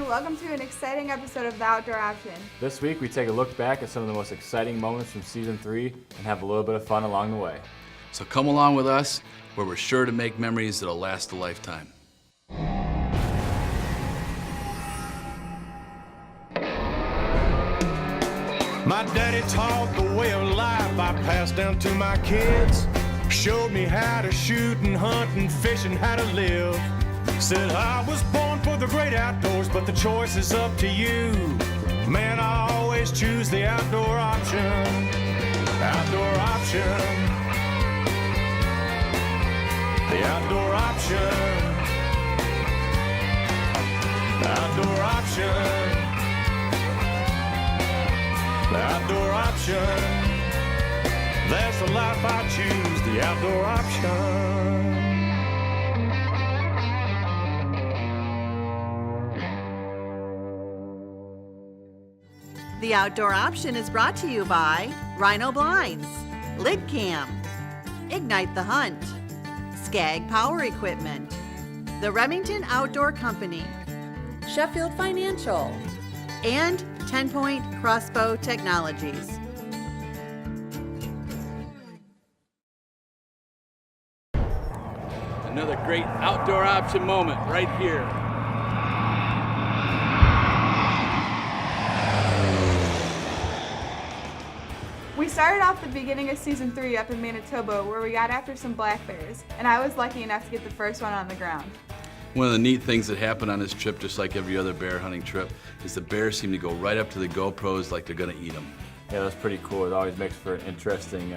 welcome to an exciting episode of The Outdoor Option. This week we take a look back at some of the most exciting moments from Season 3 and have a little bit of fun along the way. So come along with us, where we're sure to make memories that'll last a lifetime. My daddy taught the way of life I passed down to my kids. Showed me how to shoot and hunt and fish and how to live. Said I was born for the great outdoors, but the choice is up to you. Man, I always choose the outdoor option. Outdoor option. The outdoor option. Outdoor option. The outdoor option. That's the life I choose, the outdoor option. The Outdoor Option is brought to you by Rhino Blinds, Lid Cam, Ignite the Hunt, Skag Power Equipment, the Remington Outdoor Company, Sheffield Financial, and 10-Point Crossbow Technologies. Another great outdoor option moment right here. We started off the beginning of Season 3 up in Manitoba where we got after some black bears, and I was lucky enough to get the first one on the ground. One of the neat things that happened on this trip, just like every other bear hunting trip, is the bears seem to go right up to the GoPros like they're gonna eat them. Yeah, that's pretty cool. It always makes for an interesting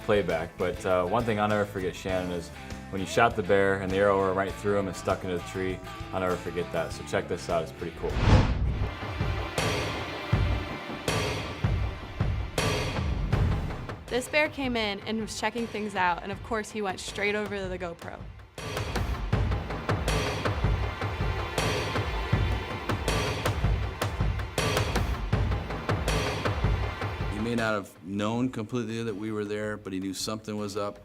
playback. But one thing I'll never forget, Shannon, is when you shot the bear and the arrow went right through him and stuck into the tree. I'll never forget that. So check this out, it's pretty cool. This bear came in and was checking things out, and of course he went straight over to the GoPro. He may not have known completely that we were there, but he knew something was up.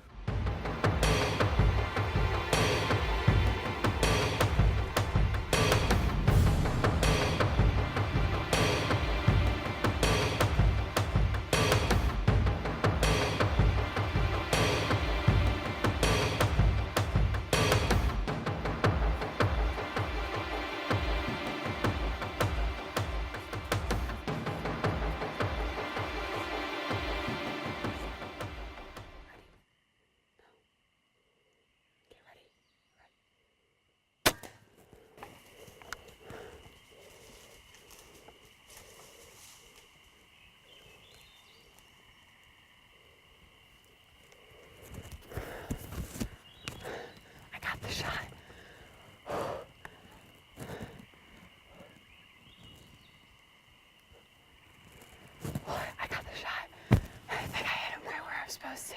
Supposed to.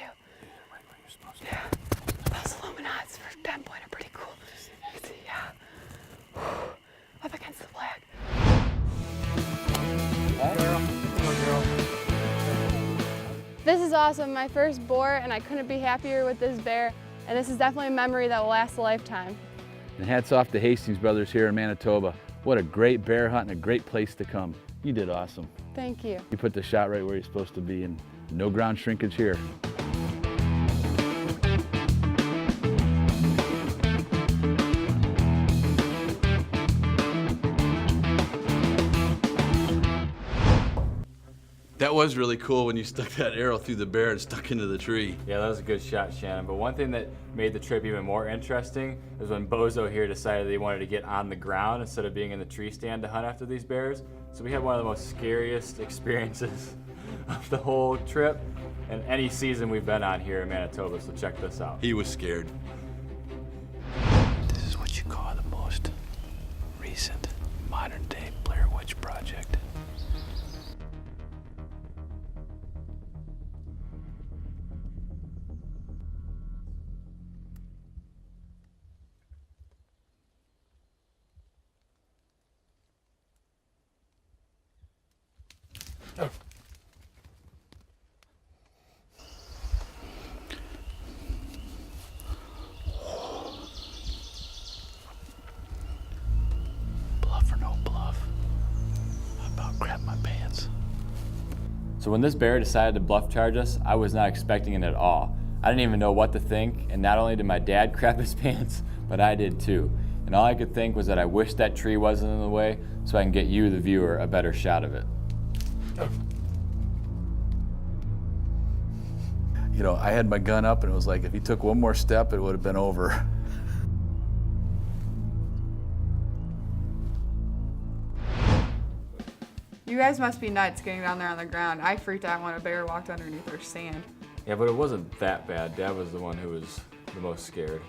Yeah. Those Illuminats for 10-point are pretty cool. Yeah. Up against the flag. This is awesome. My first boar, and I couldn't be happier with this bear. And this is definitely a memory that will last a lifetime. And hats off to Hastings Brothers here in Manitoba. What a great bear hunt and a great place to come. You did awesome. Thank you. You put the shot right where you're supposed to be, and no ground shrinkage here. That was really cool when you stuck that arrow through the bear and stuck into the tree. Yeah, that was a good shot, Shannon. But one thing that made the trip even more interesting is when Bozo here decided that he wanted to get on the ground instead of being in the tree stand to hunt after these bears. So we had one of the most scariest experiences of the whole trip and any season we've been on here in Manitoba. So check this out. He was scared. This is what you call the most recent modern-day Blair Witch Project. Oh. Bluff or no bluff? So when this bear decided to bluff charge us, I was not expecting it at all. I didn't even know what to think, and not only did my dad crap his pants, but I did too. And all I could think was that I wish that tree wasn't in the way so I can get you, the viewer, a better shot of it. You know, I had my gun up and it was like if he took one more step, it would have been over. You guys must be nuts getting down there on the ground. I freaked out when a bear walked underneath our sand. Yeah, but it wasn't that bad. Dad was the one who was the most scared.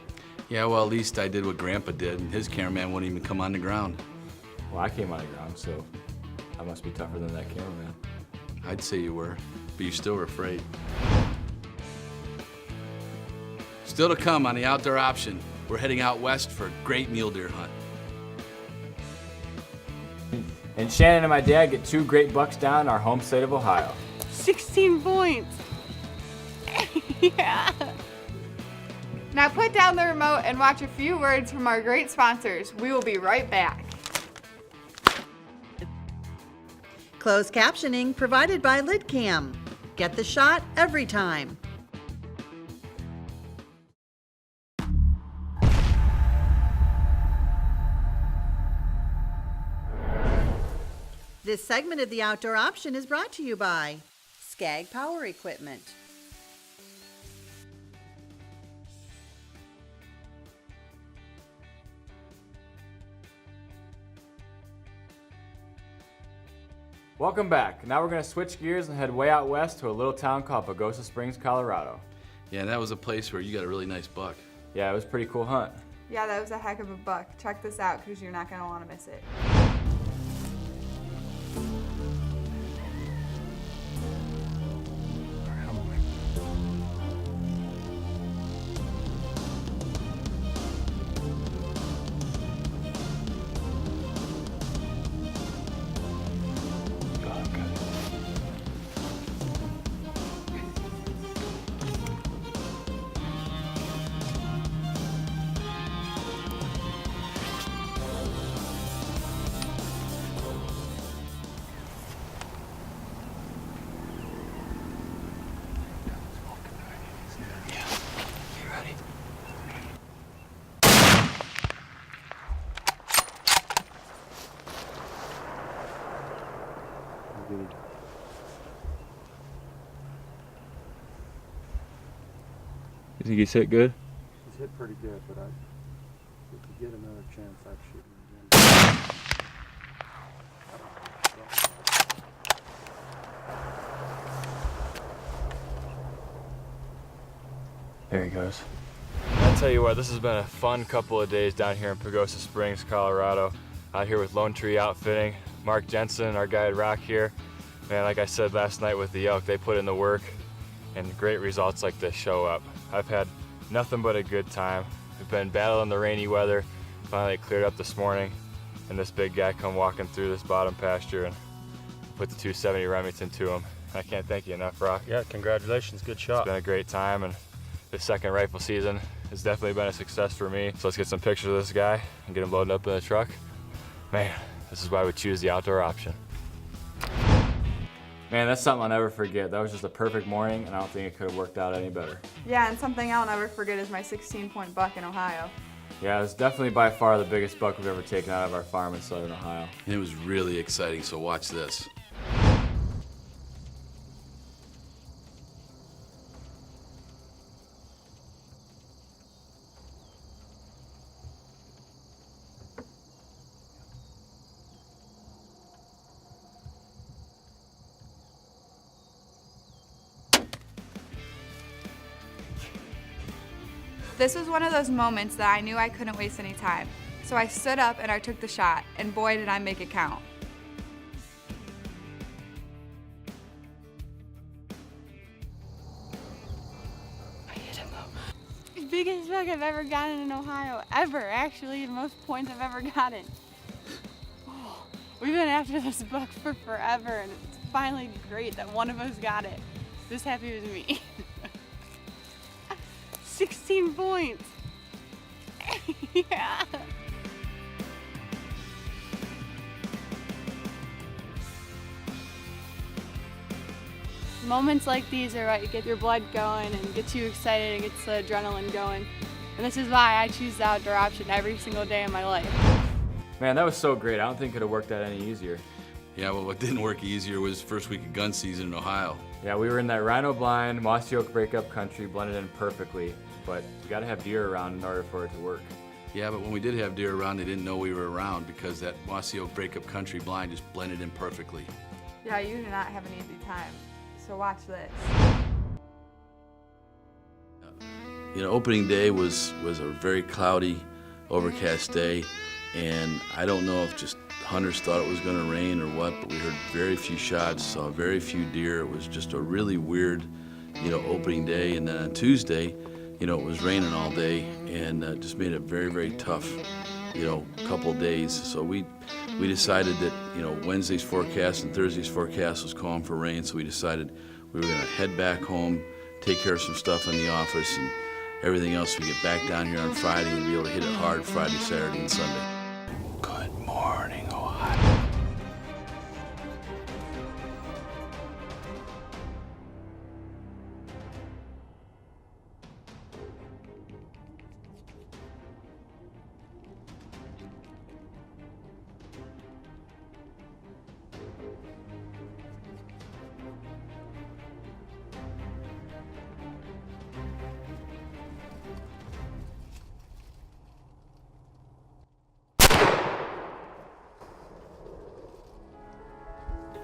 Yeah, well, at least I did what Grandpa did, and his cameraman wouldn't even come on the ground. Well, I came on the ground, so I must be tougher than that cameraman. I'd say you were, but you still were afraid. Still to come on the outdoor option, we're heading out west for a great mule deer hunt. And Shannon and my dad get 2 great bucks down in our home state of Ohio. 16 points. Yeah. Now put down the remote and watch a few words from our great sponsors. We will be right back. Closed captioning provided by LidCam. Get the shot every time. This segment of the Outdoor Option is brought to you by Skag Power Equipment. Welcome back. Now we're going to switch gears and head way out west to a little town called Pagosa Springs, Colorado. Yeah, and that was a place where you got a really nice buck. Yeah, it was a pretty cool hunt. Yeah, that was a heck of a buck. Check this out because you're not going to want to miss it. You think he's hit good? He's hit pretty good, but if you get another chance, I'd shoot him again. There he goes. I'll tell you what, this has been a fun couple of days down here in Pagosa Springs, Colorado. Out here with Lone Tree Outfitting, Mark Jensen, our guide Rock here. Man, like I said last night with the elk, they put in the work and great results like this show up. I've had nothing but a good time. We've been battling the rainy weather. Finally it cleared up this morning and this big guy come walking through this bottom pasture and put the 270 Remington to him. I can't thank you enough, Rock. Yeah, congratulations, good shot. It's been a great time, and this second rifle season has definitely been a success for me. So let's get some pictures of this guy and get him loaded up in the truck. Man, this is why we choose the outdoor option. Man, that's something I'll never forget. That was just a perfect morning, and I don't think it could have worked out any better. Yeah, and something I'll never forget is my 16-point buck in Ohio. Yeah, it was definitely by far the biggest buck we've ever taken out of our farm in southern Ohio. And it was really exciting, so watch this. This was one of those moments that I knew I couldn't waste any time. So I stood up and I took the shot, and boy did I make it count. I hit him though. Biggest buck I've ever gotten in Ohio, ever. Actually, the most points I've ever gotten. Oh, we've been after this buck for forever, and it's finally great that one of us got it. This happy was me. 16 points. Yeah. moments like these are what get your blood going and gets you excited and gets the adrenaline going. And this is why I choose the outdoor option every single day of my life. Man, that was so great. I don't think it could have worked out any easier. Yeah, well, what didn't work easier was first week of gun season in Ohio. Yeah, we were in that rhino blind, mossy oak breakup country, blended in perfectly, but you gotta have deer around in order for it to work. Yeah, but when we did have deer around, they didn't know we were around because that mossy oak breakup country blind just blended in perfectly. Yeah, you do not have an easy time. So watch this. You know, opening day was a very cloudy, overcast day, and I don't know if just hunters thought it was going to rain or what, but we heard very few shots, saw very few deer. It was just a really weird, opening day. And then on Tuesday, it was raining all day, and just made it very, very tough, couple of days. So we decided that, Wednesday's forecast and Thursday's forecast was calling for rain, so we decided we were going to head back home, take care of some stuff in the office, and everything else we get back down here on Friday and be able to hit it hard Friday, Saturday, and Sunday. Good morning, Ohio.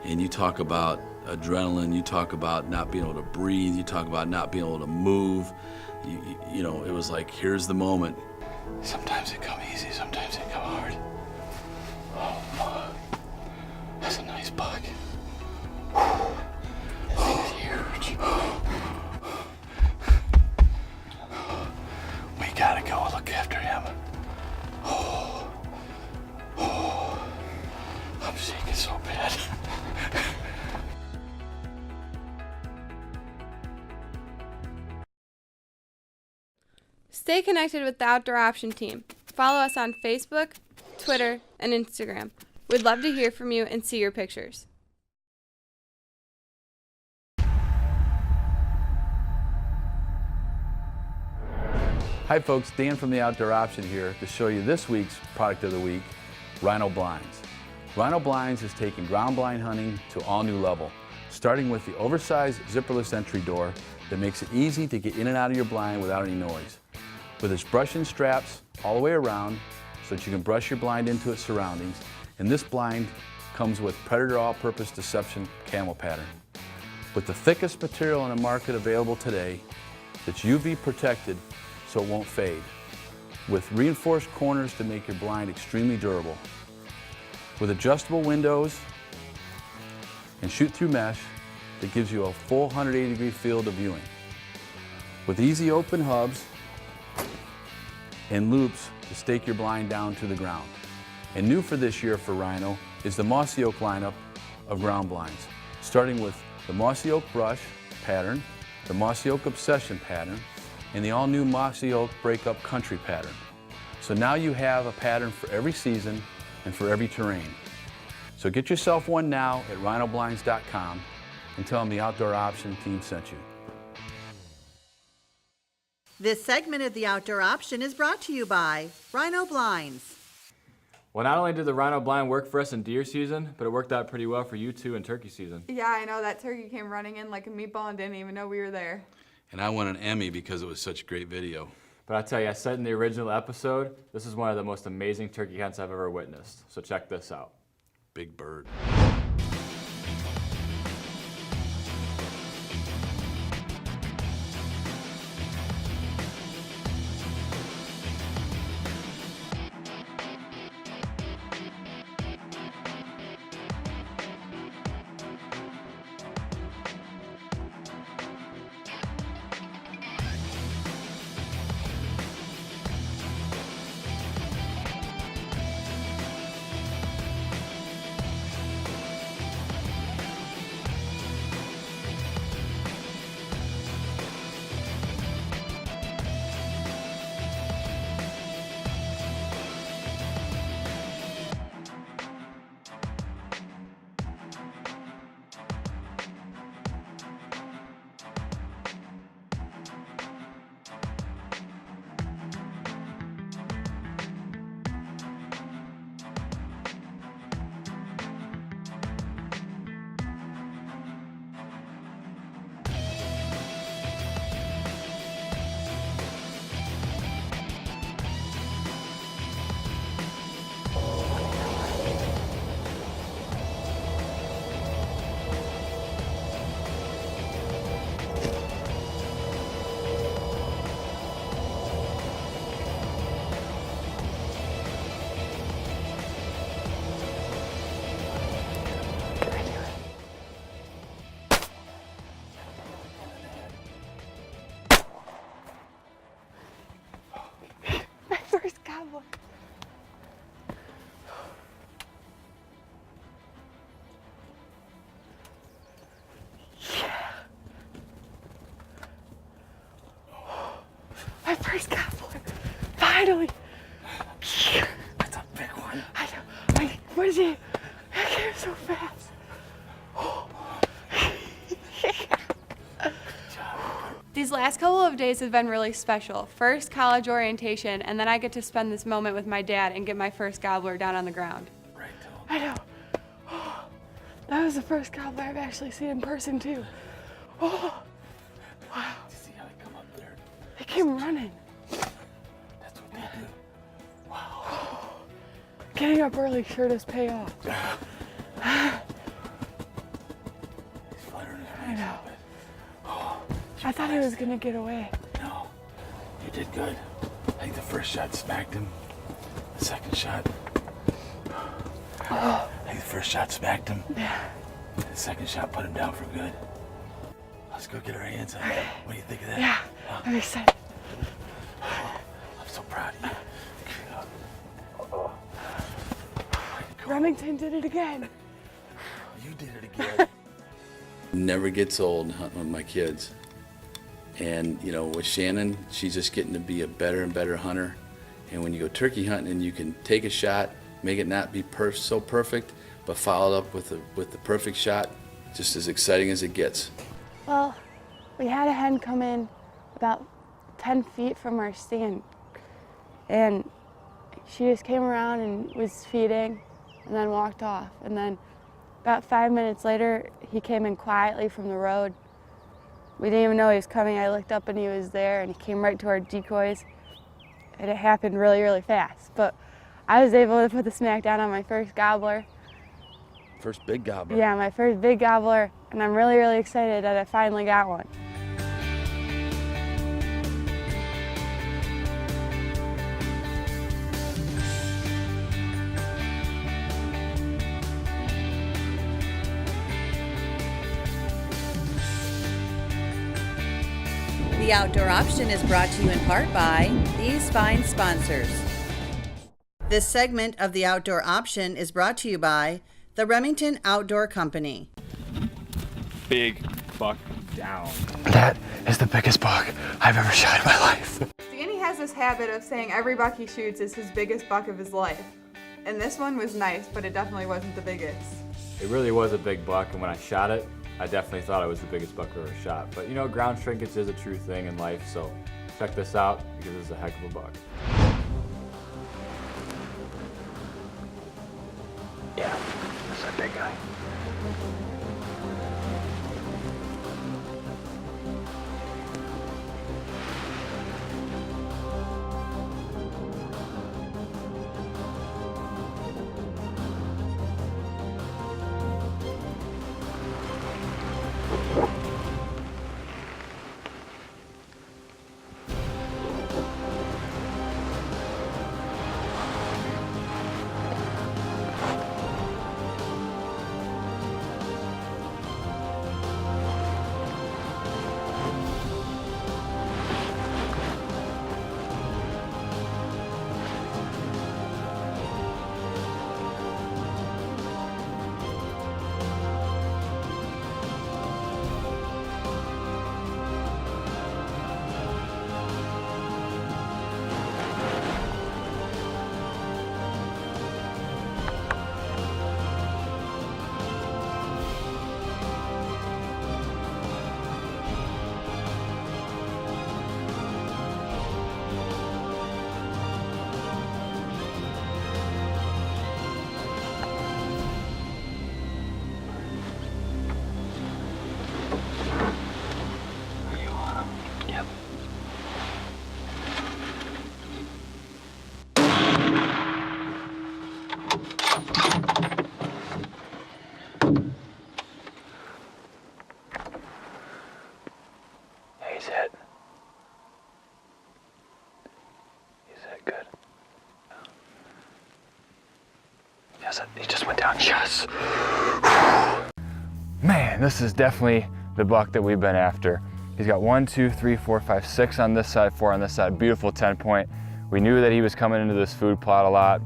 And you talk about adrenaline, you talk about not being able to breathe, you talk about not being able to move. It was like, here's the moment. Sometimes it come easy, sometimes it come hard. Oh, that's a nice buck. That thing is huge. We gotta go look after him. I'm shaking so bad. Stay connected with the Outdoor Option team. Follow us on Facebook, Twitter, and Instagram. We'd love to hear from you and see your pictures. Hi folks, Dan from the Outdoor Option here to show you this week's product of the week, Rhino Blinds. Rhino Blinds is taking ground blind hunting to an all new level, starting with the oversized zipperless entry door that makes it easy to get in and out of your blind without any noise. With its brush-in straps all the way around so that you can brush your blind into its surroundings, and this blind comes with Predator All-Purpose Deception camel pattern. With the thickest material on the market available today, that's UV protected so it won't fade, with reinforced corners to make your blind extremely durable. With adjustable windows and shoot-through mesh that gives you a full 180-degree field of viewing. With easy open hubs and loops to stake your blind down to the ground. And new for this year for Rhino is the Mossy Oak lineup of ground blinds, starting with the Mossy Oak Brush pattern, the Mossy Oak Obsession pattern, and the all-new Mossy Oak Breakup Country pattern. So now you have a pattern for every season and for every terrain. So get yourself one now at rhinoblinds.com and tell them the Outdoor Option team sent you. This segment of the Outdoor Option is brought to you by Rhino Blinds. Well, not only did the rhino blind work for us in deer season, but it worked out pretty well for you too in turkey season. Yeah, I know, that turkey came running in like a meatball and didn't even know we were there. And I won an Emmy because it was such a great video. But I tell you, I said in the original episode, this is one of the most amazing turkey hunts I've ever witnessed. So check this out. Big bird. cowboy. Yeah. My first cowboy. Finally. That's a big one. I know. What is he? I came so fast. These last couple of days have been really special. First, college orientation, and then I get to spend this moment with my dad and get my first gobbler down on the ground. Right, Tom. I know. That was the first gobbler I've actually seen in person, too. Oh, wow. See how they come up there? They came running. That's what they do. Wow. Getting up early sure does pay off. He's fluttering his I wings know. a bit. I thought he was gonna get away. No, you did good. I think the first shot smacked him. The second shot. I think the first shot smacked him. Yeah. The second shot put him down for good. Let's go get our hands on it. What do you think of that? Yeah, Huh? I'm excited. I'm so proud of you. Remington did it again. You did it again. Never gets old hunting with my kids. And, you know, with Shannon, she's just getting to be a better and better hunter. And when you go turkey hunting, you can take a shot, make it not be so perfect, but follow it up with the perfect shot, just as exciting as it gets. Well, we had a hen come in about 10 feet from our stand, and she just came around and was feeding and then walked off. And then about 5 minutes later, he came in quietly from the road. We didn't even know he was coming. I looked up and he was there, and he came right to our decoys. And it happened really, really fast. But I was able to put the smack down on my first gobbler. First big gobbler. Yeah, my first big gobbler, and I'm really, really excited that I finally got one. The Outdoor Option is brought to you in part by these fine sponsors. This segment of The Outdoor Option is brought to you by the Remington Outdoor Company. Big buck down. That is the biggest buck I've ever shot in my life. Danny has this habit of saying every buck he shoots is his biggest buck of his life. And this one was nice, but it definitely wasn't the biggest. It really was a big buck, and when I shot it, I definitely thought it was the biggest buck I've ever shot. But you know, ground shrinkage is a true thing in life, so check this out because it's a heck of a buck. Yeah, that's a big guy. He's hit. He's hit good. Yes, he just went down. Yes! Man, this is definitely the buck that we've been after. He's got 1, 2, 3, 4, 5, 6 on this side, 4 on this side. Beautiful 10 point. We knew that he was coming into this food plot a lot.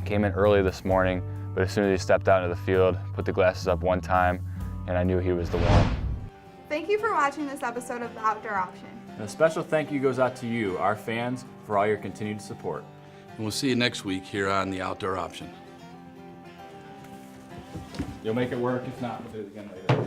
Came in early this morning, but as soon as he stepped out into the field, put the glasses up one time, and I knew he was the one. Thank you for watching this episode of The Outdoor Option. And a special thank you goes out to you, our fans, for all your continued support. And we'll see you next week here on The Outdoor Option. You'll make it work. If not, we'll do it again later.